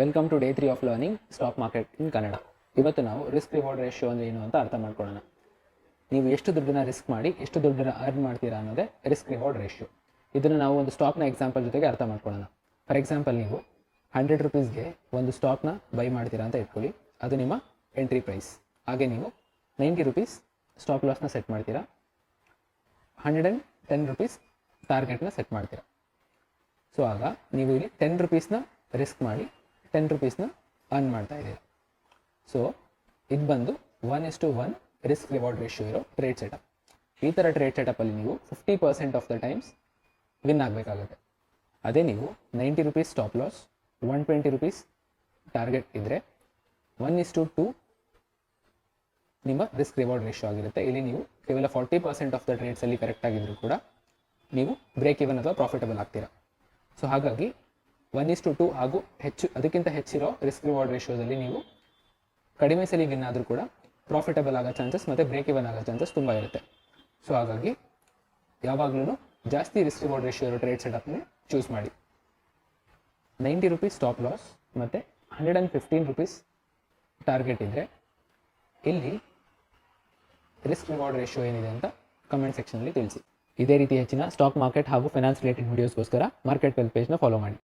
Welcome to day 3 of learning stock market in Kannada. ಇವತ್ತು ನಾವು risk reward ratio ಅಂದರೆ ಏನು ಅಂತ ಅರ್ಥ ಮಾಡ್ಕೊಳ್ಳೋಣ. ನೀವು ಎಷ್ಟು ದುಡ್ಡನ್ನ ರಿಸ್ಕ್ ಮಾಡಿ ಎಷ್ಟು ದುಡ್ಡನ್ನ ಅರ್ನ್ ಮಾಡ್ತೀರಾ ಅನ್ನೋದೇ ರಿಸ್ಕ್ ರಿವಾರ್ಡ್ ರೇಷಿಯೋ. ಇದನ್ನು ನಾವು ಒಂದು ಸ್ಟಾಕ್ನ ಎಕ್ಸಾಂಪಲ್ ಜೊತೆಗೆ ಅರ್ಥ ಮಾಡ್ಕೊಳ್ಳೋಣ. ಫಾರ್ ಎಕ್ಸಾಂಪಲ್, ನೀವು 100 ರುಪೀಸ್ಗೆ ಒಂದು ಸ್ಟಾಕ್ನ ಬೈ ಮಾಡ್ತೀರಾ ಅಂತ ಇಟ್ಕೊಳ್ಳಿ. ಅದು ನಿಮ್ಮ ಎಂಟ್ರಿ ಪ್ರೈಸ್. ಹಾಗೆ ನೀವು 90 ರುಪೀಸ್ ಸ್ಟಾಪ್ ಲಾಸ್ನ ಸೆಟ್ ಮಾಡ್ತೀರಾ, 110 ರುಪೀಸ್ ಟಾರ್ಗೆಟ್ನ ಸೆಟ್ ಮಾಡ್ತೀರಾ. ಸೊ ಆಗ ನೀವು ಇಲ್ಲಿ 10 ರುಪೀಸ್ನ ರಿಸ್ಕ್ ಮಾಡಿ 10 ರುಪೀಸ್ನ ಅರ್ನ್ ಮಾಡ್ತಾ ಇದ್ದೀರಾ. ಸೊ ಇದು ಬಂದು 1:1 ರಿಸ್ಕ್ ರಿವಾರ್ಡ್ ರೇಷಿಯೋ ಇರೋ ಟ್ರೇಡ್ ಸೆಟಪ್. ಈ ಥರ ಟ್ರೇಡ್ ಸೆಟಪ್ಪಲ್ಲಿ ನೀವು 50% ಆಫ್ ದ ಟೈಮ್ಸ್ ವಿನ್ ಆಗಬೇಕಾಗುತ್ತೆ. ಅದೇ ನೀವು 90 rupees stop loss, 120 rupees target ಇದ್ದರೆ 1:2 ನಿಮ್ಮ ರಿಸ್ಕ್ ರಿವಾರ್ಡ್ ರೇಷಿಯೋ ಆಗಿರುತ್ತೆ. ಇಲ್ಲಿ ನೀವು ಕೇವಲ 40% ಆಫ್ ದ ಟ್ರೇಡ್ಸಲ್ಲಿ ಕರೆಕ್ಟ್ ಆಗಿದ್ರು ಕೂಡ ನೀವು ಬ್ರೇಕ್ ಇವನ್ ಅಥವಾ ಪ್ರಾಫಿಟಬಲ್ ಆಗ್ತೀರಾ. ಸೊ ಹಾಗಾಗಿ 1:2 ಹಾಗೂ ಅದಕ್ಕಿಂತ ಹೆಚ್ಚಿರೋ ರಿಸ್ಕ್ ರಿವಾರ್ಡ್ ರೇಷಿಯೋದಲ್ಲಿ ನೀವು ಕಡಿಮೆ ಸಲ ವಿನ್ ಆದರೂ ಕೂಡ ಪ್ರಾಫಿಟಬಲ್ ಆಗೋ ಚಾನ್ಸಸ್ ಮತ್ತು ಬ್ರೇಕ್ ಇವನ್ ಆಗೋ ಚಾನ್ಸಸ್ ತುಂಬ ಇರುತ್ತೆ. ಸೊ ಹಾಗಾಗಿ ಯಾವಾಗಲೂ ಜಾಸ್ತಿ ರಿಸ್ಕ್ ರಿವಾರ್ಡ್ ರೇಷಿಯೋ ಇರೋ ಟ್ರೇಡ್ ಸೆಟಪ್ನೇ ಚೂಸ್ ಮಾಡಿ. 90 ರುಪೀಸ್ ಸ್ಟಾಪ್ ಲಾಸ್ ಮತ್ತು 115 ರುಪೀಸ್ ಟಾರ್ಗೆಟ್ ಇದ್ದರೆ ಇಲ್ಲಿ ರಿಸ್ಕ್ ರಿವಾರ್ಡ್ ರೇಷಿಯೋ ಏನಿದೆ ಅಂತ ಕಮೆಂಟ್ ಸೆಕ್ಷನಲ್ಲಿ ತಿಳಿಸಿ. ಇದೇ ರೀತಿ ಹೆಚ್ಚಿನ ಸ್ಟಾಕ್ ಮಾರ್ಕೆಟ್ ಹಾಗೂ ಫೈನಾನ್ಸ್ ರಿಲೇಟೆಡ್ ವಿಡಿಯೋಸ್ಗೋಸ್ಕರ ಮಾರ್ಕೆಟ್ ವೆಲ್ ಪೇಜ್ನ ಫಾಲೋ ಮಾಡಿ.